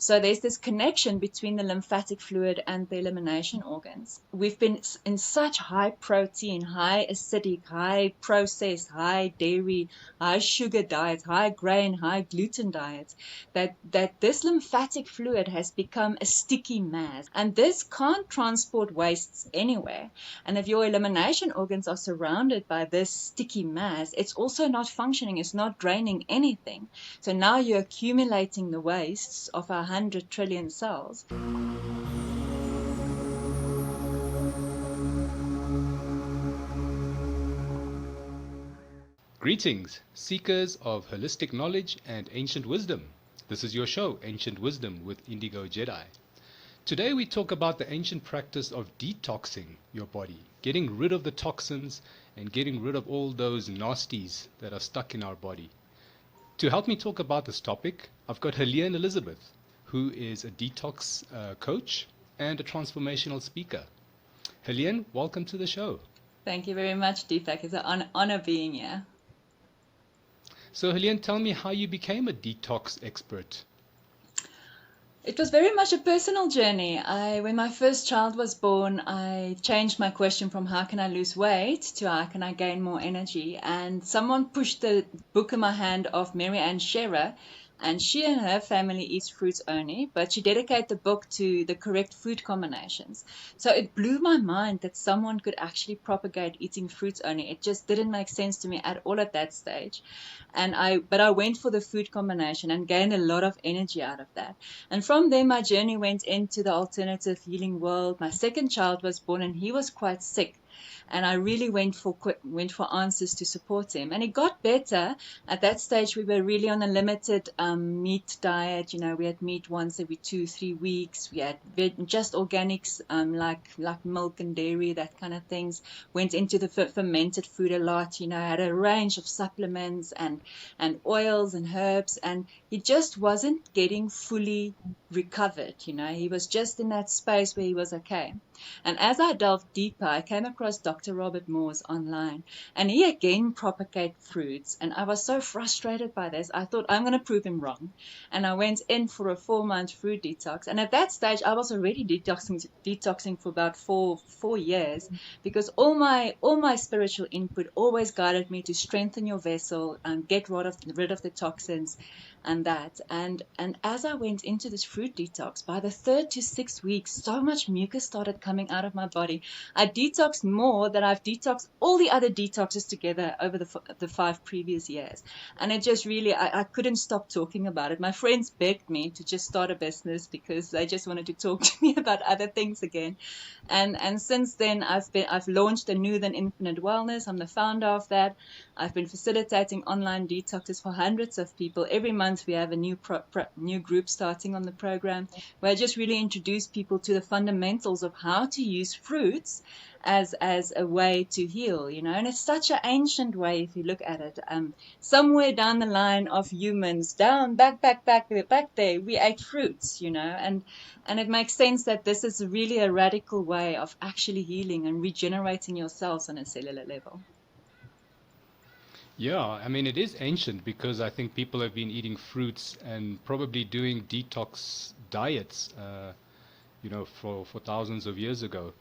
So there's this connection between the lymphatic fluid and the elimination organs. We've been in such high protein, high acidic, high processed, high dairy, high sugar diets, high grain, high gluten diets, that this lymphatic fluid has become a sticky mass. And this can't transport wastes anywhere. And if your elimination organs are surrounded by this sticky mass, it's also not functioning, it's not draining anything. So now you're accumulating the wastes of 100 trillion cells. Greetings, seekers of holistic knowledge and ancient wisdom. This is your show, Ancient Wisdom with Indigo Jedi. Today we talk about the ancient practice of detoxing your body, getting rid of the toxins and getting rid of all those nasties that are stuck in our body. To help me talk about this topic, I've got Heleen Elizabeth, who is a detox coach and a transformational speaker. Heleen, welcome to the show. Thank you very much, Deepak. It's an honor being here. So Heleen, tell me how you became a detox expert. It was very much a personal journey. When my first child was born, I changed my question from how can I lose weight to how can I gain more energy. And someone pushed the book in my hand of Mary Ann Scherer, and she and her family eats fruits only, but she dedicated the book to the correct food combinations. So it blew my mind that someone could actually propagate eating fruits only. It just didn't make sense to me at all at that stage. But I went for the food combination and gained a lot of energy out of that. And from there, my journey went into the alternative healing world. My second child was born and he was quite sick. And I really went for answers to support him. And it got better. At that stage, we were really on a limited meat diet. You know, we had meat once every 2-3 weeks. We had just organics like milk and dairy, that kind of things. Went into the fermented food a lot. You know, had a range of supplements and oils and herbs. And he just wasn't getting fully recovered. You know, he was just in that space where he was okay. And as I delved deeper, I came across Dr. Robert Moore's online, and he again propagated fruits. And I was so frustrated by this. I thought, I'm going to prove him wrong. And I went in for a 4-month fruit detox. And at that stage, I was already detoxing for about four years, because all my spiritual input always guided me to strengthen your vessel and get rid of the toxins and that. And as I went into this fruit detox, by the 3rd to 6th week, so much mucus started coming out of my body. I detoxed more than I've detoxed all the other detoxes together over the 5 previous years. And it just really, I couldn't stop talking about it. My friends begged me to just start a business because they just wanted to talk to me about other things again. And since then, I've launched Anouthen Infinite Wellness. I'm the founder of that. I've been facilitating online detoxes for hundreds of people. Every month we have a new group starting on the program, where I just really introduce people to the fundamentals of how to use fruits as a way to heal, you know. And it's such an ancient way if you look at it. Somewhere down the line of humans, back there, we ate fruits, you know, and it makes sense that this is really a radical way of actually healing and regenerating your cells on a cellular level. Yeah, I mean, it is ancient because I think people have been eating fruits and probably doing detox diets, for thousands of years ago.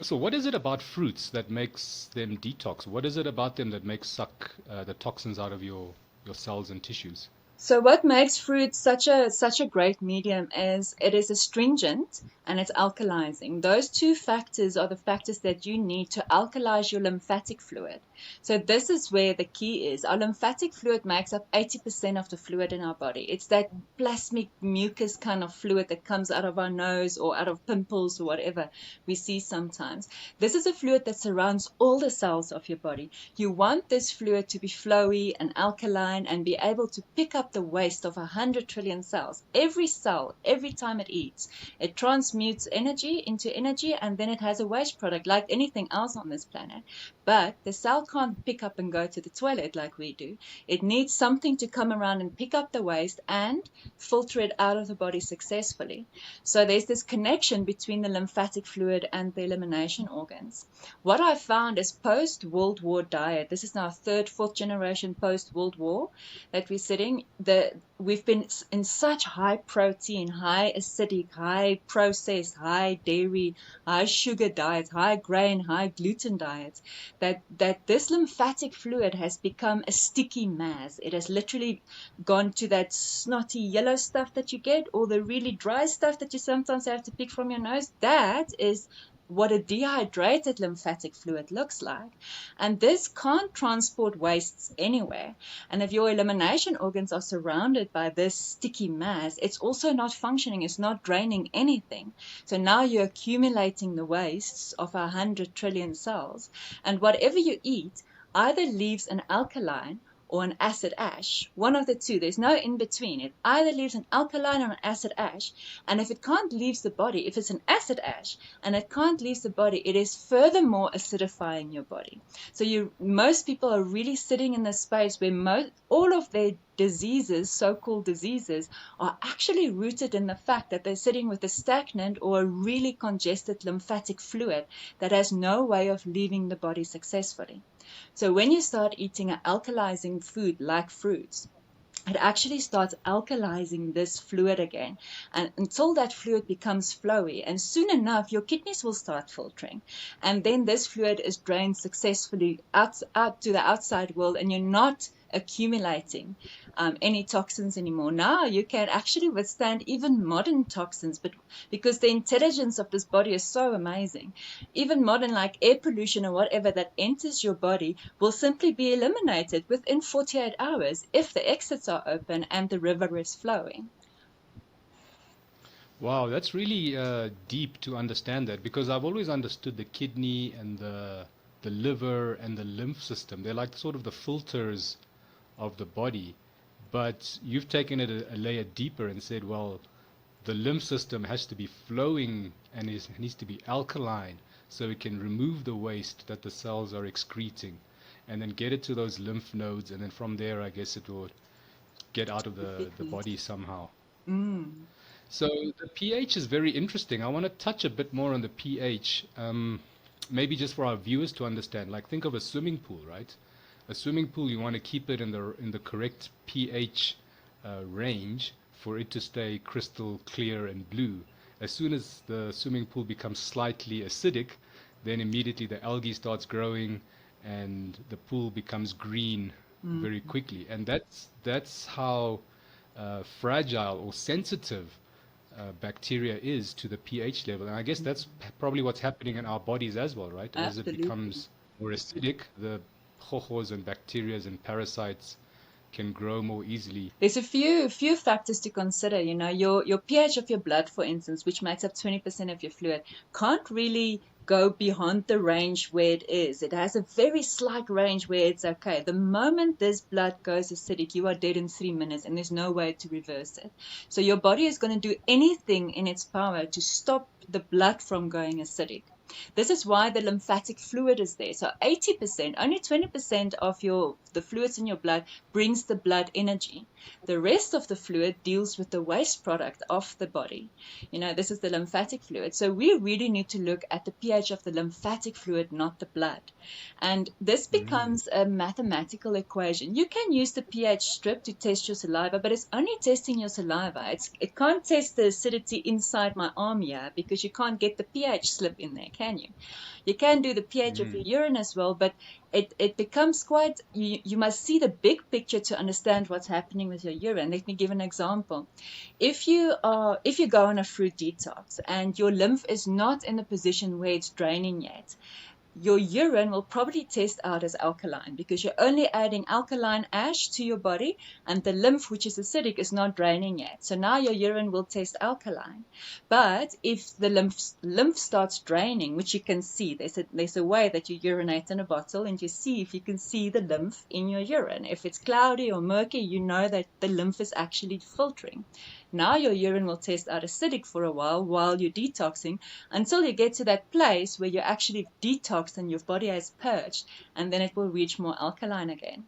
So what is it about fruits that makes them detox? What is it about them that makes suck the toxins out of your cells and tissues? So what makes fruit such a great medium is it is astringent and it's alkalizing. Those two factors are the factors that you need to alkalize your lymphatic fluid. So this is where the key is. Our lymphatic fluid makes up 80% of the fluid in our body. It's that plasmic mucus kind of fluid that comes out of our nose or out of pimples or whatever we see sometimes. This is a fluid that surrounds all the cells of your body. You want this fluid to be flowy and alkaline and be able to pick up the waste of 100 trillion cells. Every cell, every time it eats, it transmutes energy into energy, and then it has a waste product like anything else on this planet. But the cell can't pick up and go to the toilet like we do. It needs something to come around and pick up the waste and filter it out of the body successfully. So there's this connection between the lymphatic fluid and the elimination organs. What I found is post-World War diet, this is now 3rd, 4th generation post-World War that we're sitting, we've been in such high protein, high acidic, high processed, high dairy, high sugar diets, high grain, high gluten diets, that this lymphatic fluid has become a sticky mass. It has literally gone to that snotty yellow stuff that you get, or the really dry stuff that you sometimes have to pick from your nose. That is what a dehydrated lymphatic fluid looks like. And this can't transport wastes anywhere. And if your elimination organs are surrounded by this sticky mass, it's also not functioning, it's not draining anything. So now you're accumulating the wastes of 100 trillion cells. And whatever you eat either leaves an alkaline or an acid ash, one of the two. There's no in between. It either leaves an alkaline or an acid ash. And if it can't leave the body, if it's an acid ash and it can't leave the body, it is furthermore acidifying your body. So most people are really sitting in this space where all of their diseases, so-called diseases, are actually rooted in the fact that they're sitting with a stagnant or a really congested lymphatic fluid that has no way of leaving the body successfully. So when you start eating an alkalizing food like fruits, it actually starts alkalizing this fluid again, and until that fluid becomes flowy, and soon enough your kidneys will start filtering, and then this fluid is drained successfully out to the outside world, and you're not accumulating any toxins anymore. Now you can actually withstand even modern toxins, but because the intelligence of this body is so amazing, even modern like air pollution or whatever that enters your body will simply be eliminated within 48 hours if the exits are open and the river is flowing. Wow, that's really deep to understand that, because I've always understood the kidney and the liver and the lymph system. They're like sort of the filters of the body. But you've taken it a layer deeper and said, well, the lymph system has to be flowing and needs to be alkaline so it can remove the waste that the cells are excreting and then get it to those lymph nodes. And then from there, I guess it will get out of the body somehow. Mm. So the pH is very interesting. I want to touch a bit more on the pH, maybe just for our viewers to understand. Like think of a swimming pool, right? A swimming pool, you want to keep it in the correct pH range for it to stay crystal clear and blue. As soon as the swimming pool becomes slightly acidic, then immediately the algae starts growing and the pool becomes green Mm. very quickly. And that's how fragile or sensitive bacteria is to the pH level. And I guess that's probably what's happening in our bodies as well, right? As it Absolutely. becomes more acidic, the hohos and bacteria and parasites can grow more easily. There's a few factors to consider. Your pH of your blood, for instance, which makes up 20% of your fluid, can't really go beyond the range where it is. It has a very slight range where it's okay. The moment this blood goes acidic, you are dead in 3 minutes, and there's no way to reverse it. So your body is going to do anything in its power to stop the blood from going acidic. This is why the lymphatic fluid is there. So 80%, only 20% of the fluids in your blood brings the blood energy. The rest of the fluid deals with the waste product of the body. This is the lymphatic fluid. So we really need to look at the pH of the lymphatic fluid, not the blood. And this Mm. becomes a mathematical equation. You can use the pH strip to test your saliva, but it's only testing your saliva. It can't test the acidity inside my arm here because you can't get the pH slip in there, can you? You can do the pH of your Mm. urine as well, but it becomes quite, you must see the big picture to understand what's happening with your urine. Let me give an example. If you go on a fruit detox and your lymph is not in the position where it's draining yet, your urine will probably test out as alkaline because you're only adding alkaline ash to your body, and the lymph, which is acidic, is not draining yet. So now your urine will test alkaline. But if the lymph starts draining, which you can see, there's a way that you urinate in a bottle and you see if you can see the lymph in your urine. If it's cloudy or murky, you know that the lymph is actually filtering. Now your urine will test out acidic for a while you're detoxing, until you get to that place where you're actually detoxed and your body has purged, and then it will reach more alkaline again.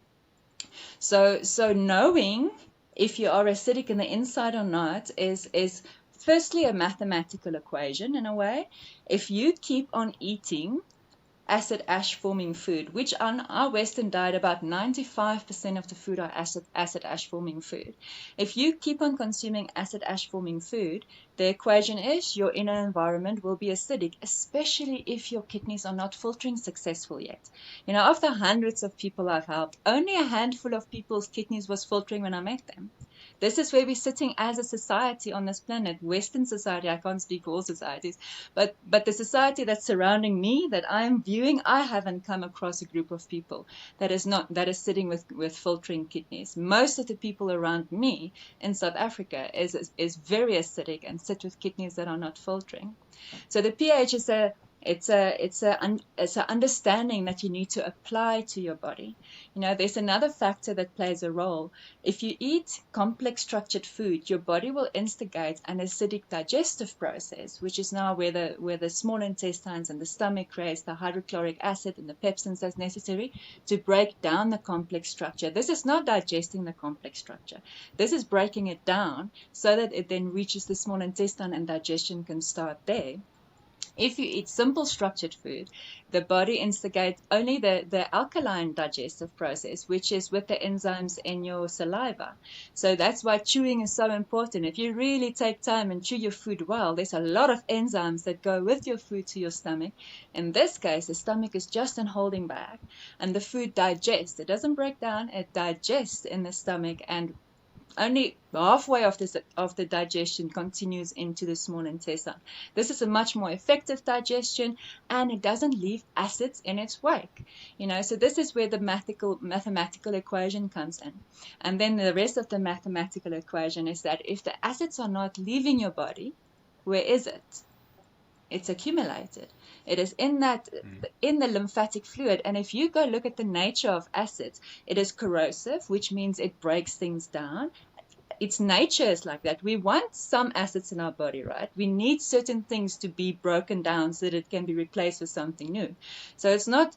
So knowing if you are acidic in the inside or not is firstly a mathematical equation in a way. If you keep on eating acid ash forming food, which on our Western diet, about 95% of the food are acid ash forming food. If you keep on consuming acid ash forming food, the equation is your inner environment will be acidic, especially if your kidneys are not filtering successful yet. Of the hundreds of people I've helped, only a handful of people's kidneys was filtering when I met them. This is where we're sitting as a society on this planet, Western society. I can't speak for all societies, but the society that's surrounding me, that I'm viewing, I haven't come across a group of people that is sitting with filtering kidneys. Most of the people around me in South Africa is very acidic and sit with kidneys that are not filtering. So the pH is an understanding that you need to apply to your body. There's another factor that plays a role. If you eat complex structured food, your body will instigate an acidic digestive process, which is now where the small intestines and the stomach creates the hydrochloric acid and the pepsins that's necessary to break down the complex structure. This is not digesting the complex structure. This is breaking it down so that it then reaches the small intestine and digestion can start there. If you eat simple structured food, the body instigates only the alkaline digestive process, which is with the enzymes in your saliva. So that's why chewing is so important. If you really take time and chew your food well, there's a lot of enzymes that go with your food to your stomach. In this case, the stomach is just an holding bag, and the food digests. It doesn't break down, it digests in the stomach, and only halfway of the digestion continues into the small intestine. This is a much more effective digestion, and it doesn't leave acids in its wake. So this is where the mathematical equation comes in. And then the rest of the mathematical equation is that if the acids are not leaving your body, where is it? It's accumulated. It is in the lymphatic fluid. And if you go look at the nature of acids, it is corrosive, which means it breaks things down. Its nature is like that. We want some acids in our body, right? We need certain things to be broken down so that it can be replaced with something new. So it's not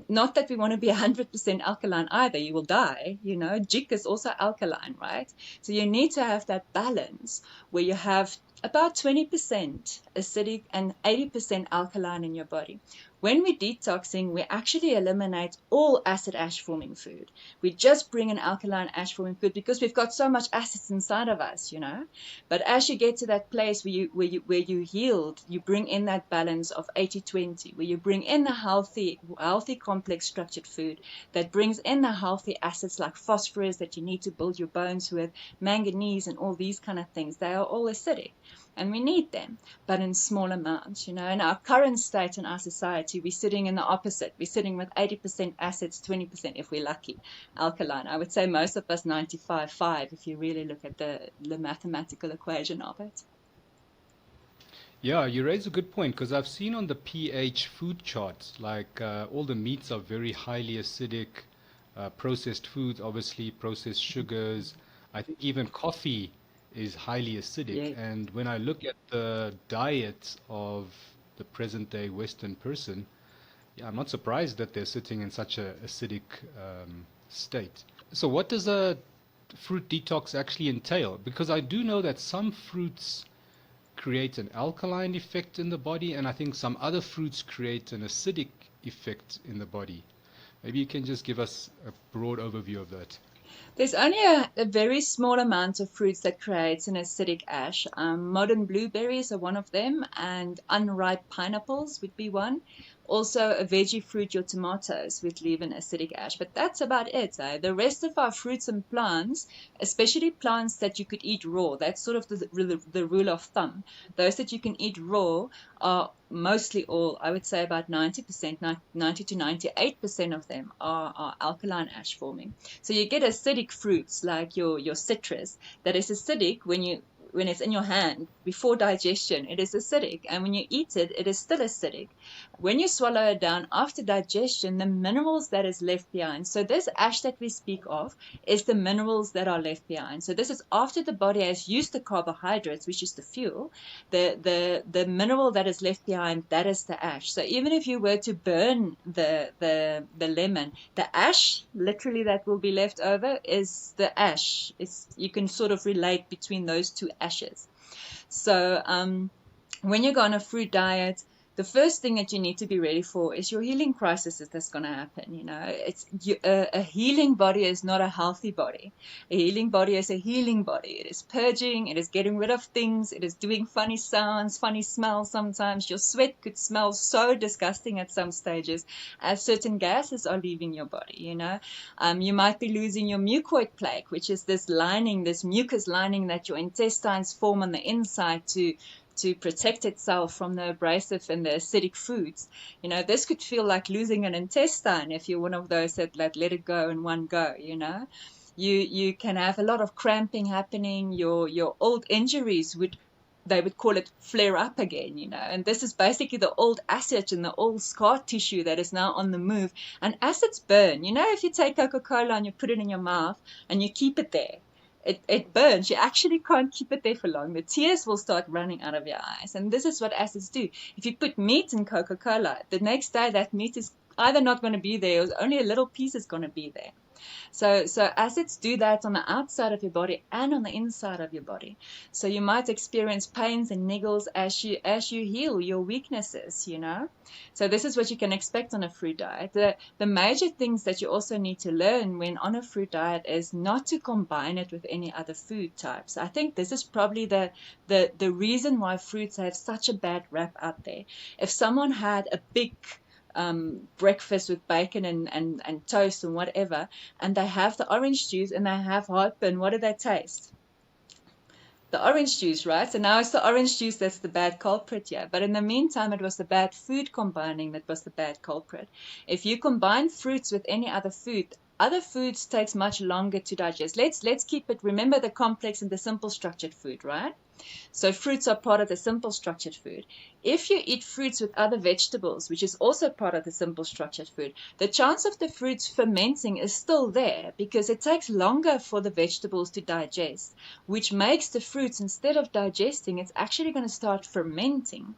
that we want to be 100% alkaline either. You will die. GUNK is also alkaline, right? So you need to have that balance where you have about 20% acidic and 80% alkaline in your body. When we're detoxing, we actually eliminate all acid ash forming food. We just bring an alkaline ash forming food because we've got so much acids inside of us, But as you get to that place where you yield, you bring in that balance of 80-20, where you bring in the healthy complex structured food that brings in the healthy acids like phosphorus that you need to build your bones with, manganese and all these kind of things. They are all acidic. And we need them, but in small amounts. In our current state in our society, we're sitting in the opposite. We're sitting with 80% acids, 20%, if we're lucky, alkaline. I would say most of us 95-5 if you really look at the mathematical equation of it. Yeah, you raise a good point because I've seen on the pH food charts, like all the meats are very highly acidic, processed foods, obviously, processed sugars. I think even coffee is highly acidic. Yeah. And when I look at the diet of the present day Western person, yeah, I'm not surprised that they're sitting in such a acidic state. So what does a fruit detox actually entail? Because I do know that some fruits create an alkaline effect in the body, and I think some other fruits create an acidic effect in the body. Maybe you can just give us a broad overview of that. There's only a very small amount of fruits that creates an acidic ash. Modern blueberries are one of them, and unripe pineapples would be one. Also, a veggie fruit, your tomatoes, would leave an acidic ash. But that's about it. The rest of our fruits and plants, especially plants that you could eat raw, that's sort of the rule of thumb. Those that you can eat raw are mostly all, I would say about 90%, 90 to 98% of them are alkaline ash forming. So you get acidic fruits like your citrus that is acidic when it's in your hand before digestion. It is acidic, and when you eat it, it is still acidic. When you swallow it down after digestion, the minerals that is left behind. So this ash that we speak of is the minerals that are left behind. So this is after the body has used the carbohydrates, which is the fuel. The mineral that is left behind, that is the ash. So even if you were to burn the lemon, the ash literally that will be left over is the ash. You can sort of relate between those two ashes. So when you go on a fruit diet, the first thing that you need to be ready for is your healing crisis that's going to happen. A healing body is not a healthy body. A healing body is a healing body. It is purging. It is getting rid of things. It is doing funny sounds, funny smells sometimes. Your sweat could smell so disgusting at some stages as certain gases are leaving your body. You might be losing your mucoid plaque, which is this lining, this mucus lining that your intestines form on the inside to protect itself from the abrasive and the acidic foods. This could feel like losing an intestine if you're one of those that let it go in one go. You can have a lot of cramping happening. Your old injuries they would call it flare up again. And this is basically the old acid and the old scar tissue that is now on the move. And acids burn. If you take Coca-Cola and you put it in your mouth and you keep it there, it burns. You actually can't keep it there for long. The tears will start running out of your eyes. And this is what acids do. If you put meat in Coca-Cola, the next day that meat is either not going to be there or only a little piece is going to be there. So acids do that on the outside of your body and on the inside of your body. So you might experience pains and niggles as you heal your weaknesses. So this is what you can expect on a fruit diet. The major things that you also need to learn when on a fruit diet is not to combine it with any other food types. I think this is probably the reason why fruits have such a bad rap out there. If someone had a big breakfast with bacon and toast and whatever, and they have the orange juice and they have heartburn, what do they taste? The orange juice, right? So now it's the orange juice that's the bad culprit here. But in the meantime, it was the bad food combining that was the bad culprit. If you combine fruits with any other foods takes much longer to digest. Let's keep it. Remember the complex and the simple structured food, right? So fruits are part of the simple structured food. If you eat fruits with other vegetables, which is also part of the simple structured food, the chance of the fruits fermenting is still there because it takes longer for the vegetables to digest, which makes the fruits, instead of digesting, it's actually going to start fermenting.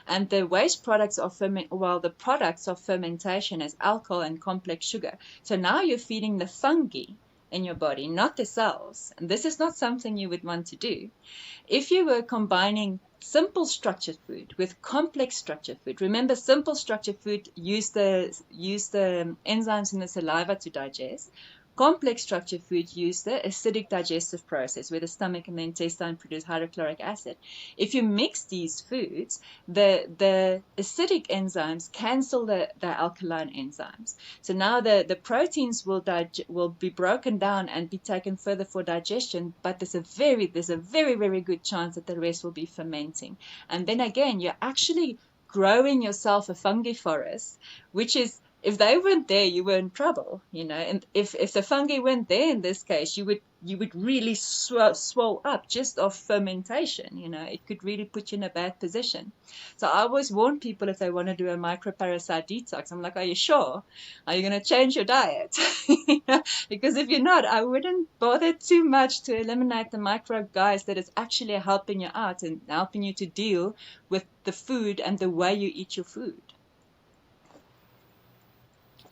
And the waste products of the products of fermentation is alcohol and complex sugar. So now you're feeding the fungi in your body, not the cells. And this is not something you would want to do. If you were combining simple structured food with complex structured food, remember simple structured food use the enzymes in the saliva to digest. Complex structured food use the acidic digestive process where the stomach and the intestine produce hydrochloric acid. If you mix these foods, the acidic enzymes cancel the alkaline enzymes. So now the proteins will be broken down and be taken further for digestion, but there's a very, very good chance that the rest will be fermenting. And then again, you're actually growing yourself a fungi forest, which is, if they weren't there, you were in trouble. And if the fungi weren't there in this case, you would really swell up just off fermentation. It could really put you in a bad position. So I always warn people if they want to do a microparasite detox, I'm like, are you sure? Are you going to change your diet? Because if you're not, I wouldn't bother too much to eliminate the microbe guys that is actually helping you out and helping you to deal with the food and the way you eat your food.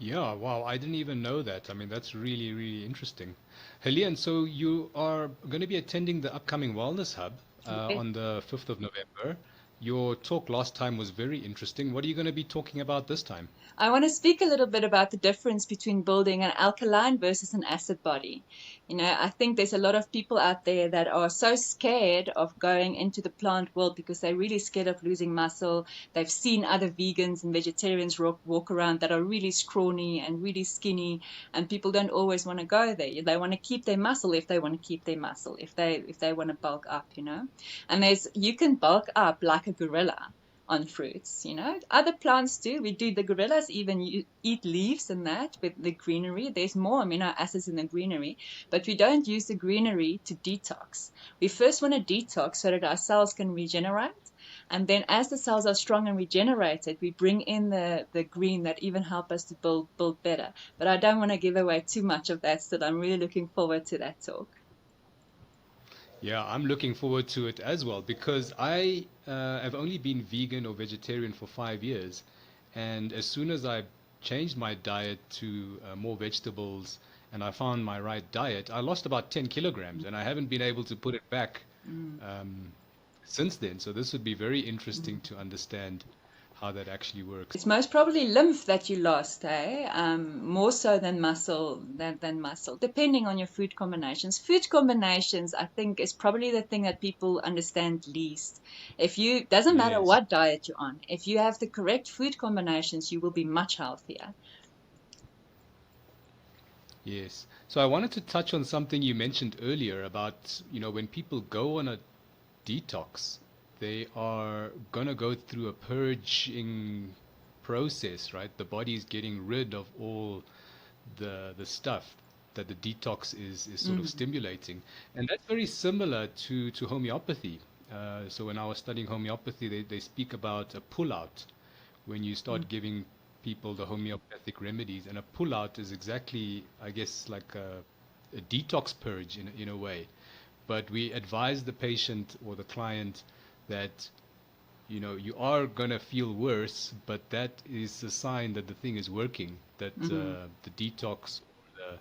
Yeah, wow, I didn't even know that. I mean, that's really, really interesting. Heleen, so you are going to be attending the upcoming Wellness Hub Yes. on the 5th of November. Your talk last time was very interesting. What are you going to be talking about this time? I want to speak a little bit about the difference between building an alkaline versus an acid body. I think there's a lot of people out there that are so scared of going into the plant world because they're really scared of losing muscle. They've seen other vegans and vegetarians walk around that are really scrawny and really skinny, and people don't always want to go there. They want to keep their muscle if they want to keep their muscle, if they want to bulk up. And you can bulk up like a gorilla on fruits. Other plants do. We do. The gorillas even eat leaves and that with the greenery. There's more amino acids in the greenery, but we don't use the greenery to detox. We first want to detox so that our cells can regenerate. And then as the cells are strong and regenerated, we bring in the green that even help us to build better. But I don't want to give away too much of that, so I'm really looking forward to that talk. Yeah, I'm looking forward to it as well because I have only been vegan or vegetarian for 5 years. And as soon as I changed my diet to more vegetables and I found my right diet, I lost about 10 kilograms and I haven't been able to put it back Mm, um, since then. So this would be very mm, interesting to understand how that actually works. It's most probably lymph that you lost, eh? More so than muscle, depending on your food combinations. Food combinations, I think, is probably the thing that people understand least. Doesn't matter Yes, what diet you're on, if you have the correct food combinations, you will be much healthier. yes. So I wanted to touch on something you mentioned earlier about, when people go on a detox, they are gonna go through a purging process, right? The body is getting rid of all the stuff that the detox is sort of Mm, stimulating, and that's very similar to homeopathy. So when I was studying homeopathy, they speak about a pull out when you mm. start giving people the homeopathic remedies, and a pull out is exactly, I guess, like a detox purge in a way. But we advise the patient or the client that you are gonna feel worse, but that is a sign that the thing is working, that Mm. the detox or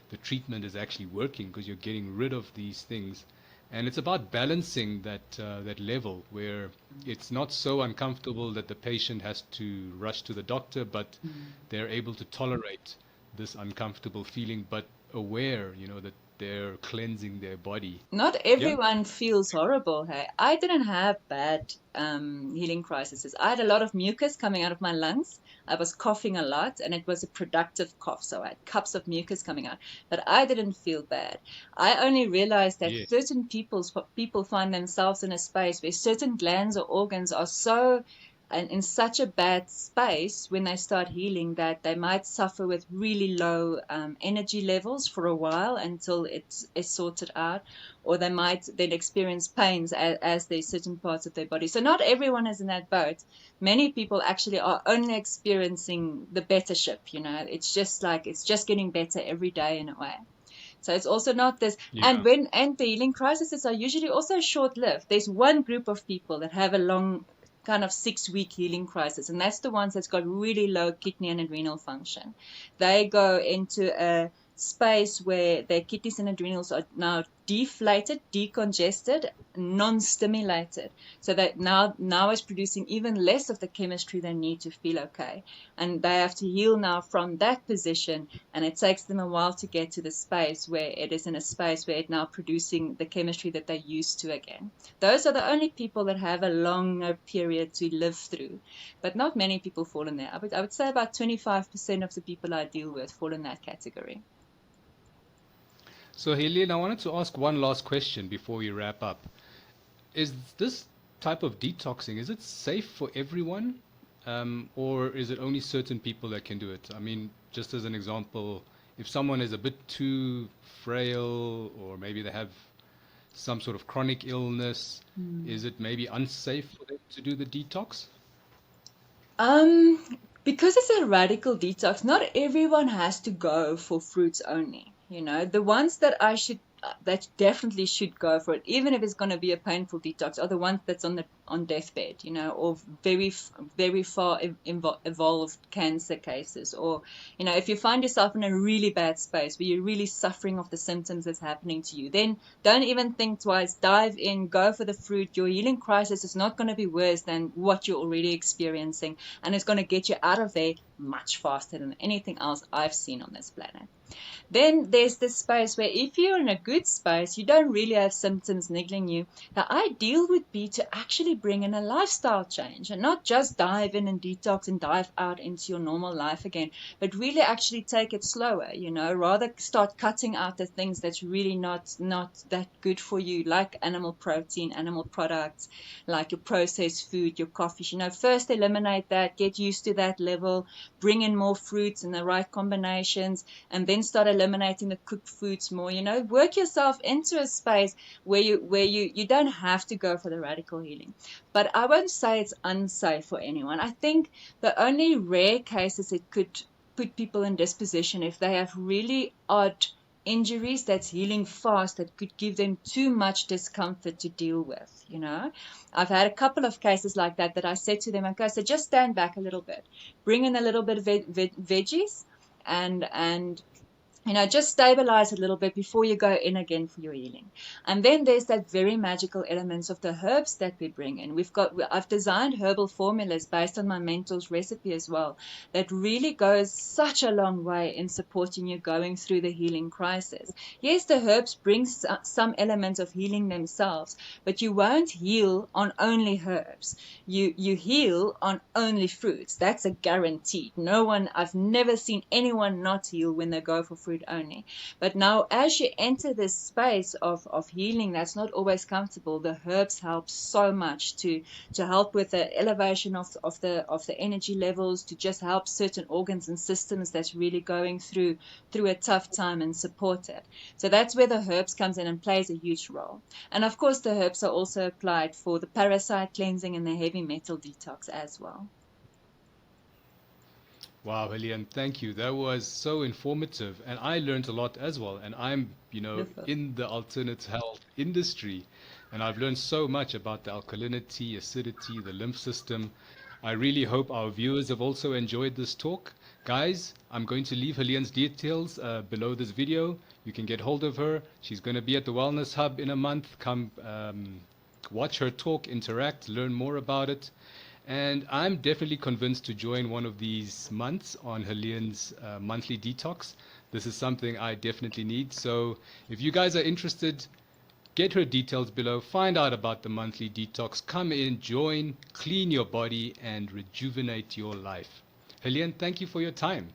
the treatment is actually working because you're getting rid of these things. And it's about balancing that level where it's not so uncomfortable that the patient has to rush to the doctor, but Mm. they're able to tolerate this uncomfortable feeling, but aware, that they're cleansing their body. Not Yeah? everyone feels horrible. Hey, I didn't have bad healing crises. I had a lot of mucus coming out of my lungs. I was coughing a lot, and it was a productive cough, so I had cups of mucus coming out. But I didn't feel bad. I only realized that Yes. certain people find themselves in a space where certain glands or organs are so and in such a bad space when they start healing that they might suffer with really low energy levels for a while until it is sorted out, or they might then experience pains as there's certain parts of their body. So not everyone is in that boat. Many people actually are only experiencing the better ship. It's just like it's just getting better every day in a way. So it's also not this, Yeah. and the healing crises are usually also short lived. There's one group of people that have a long kind of 6 week healing crisis, and that's the ones that's got really low kidney and adrenal function. They go into a space where their kidneys and adrenals are now deflated, decongested, non-stimulated, so that now is producing even less of the chemistry they need to feel okay, and they have to heal now from that position, and it takes them a while to get to the space where it is in a space where it's now producing the chemistry that they're used to again. Those are the only people that have a longer period to live through, but not many people fall in there. I would say about 25% of the people I deal with fall in that category. So, Helene, I wanted to ask one last question before we wrap up. Is this type of detoxing, is it safe for everyone? Or is it only certain people that can do it? I mean, just as an example, if someone is a bit too frail or maybe they have some sort of chronic illness, Hmm. is it maybe unsafe for them to do the detox? Um, because it's a radical detox, not everyone has to go for fruits only. The ones that definitely should go for it, even if it's going to be a painful detox, are the ones that's on deathbed, or very far evolved cancer cases, or if you find yourself in a really bad space where you're really suffering of the symptoms that's happening to you, then don't even think twice. Dive in, go for the fruit. Your healing crisis is not going to be worse than what you're already experiencing, and it's going to get you out of there much faster than anything else I've seen on this planet. Then there's this space where if you're in a good space, you don't really have symptoms niggling you. The ideal would be to actually bring in a lifestyle change and not just dive in and detox and dive out into your normal life again, but really actually take it slower, rather start cutting out the things that's really not that good for you, like animal protein, animal products, like your processed food, your coffees. First eliminate that, get used to that level, bring in more fruits in the right combinations, and then start eliminating the cooked foods more. Work yourself into a space where you don't have to go for the radical healing. But I won't say it's unsafe for anyone. I think the only rare cases it could put people in disposition if they have really odd injuries that's healing fast, that could give them too much discomfort to deal with. I've had a couple of cases like that I said to them, okay, so just stand back a little bit, bring in a little bit of veggies, and just stabilize a little bit before you go in again for your healing. And then there's that very magical elements of the herbs that we bring in. I've designed herbal formulas based on my mentor's recipe as well, that really goes such a long way in supporting you going through the healing crisis. Yes, the herbs bring some elements of healing themselves, but you won't heal on only herbs. You heal on only fruits. That's a guaranteed. I've never seen anyone not heal when they go for fruit only. But now, as you enter this space of healing that's not always comfortable, the herbs help so much to help with the elevation of the energy levels, to just help certain organs and systems that's really going through a tough time and support it. So that's where the herbs comes in and plays a huge role. And of course, the herbs are also applied for the parasite cleansing and the heavy metal detox as well. Wow, Heleen, thank you. That was so informative, and I learned a lot as well. And I'm, Beautiful. in the alternate health industry, and I've learned so much about the alkalinity, acidity, the lymph system. I really hope our viewers have also enjoyed this talk. Guys, I'm going to leave Heleen's details below this video. You can get hold of her. She's going to be at the Wellness Hub in a month. Come watch her talk, interact, learn more about it. And I'm definitely convinced to join one of these months on Heleen's monthly detox. This is something I definitely need. So if you guys are interested, get her details below, find out about the monthly detox, come in, join, clean your body, and rejuvenate your life. Heleen, thank you for your time.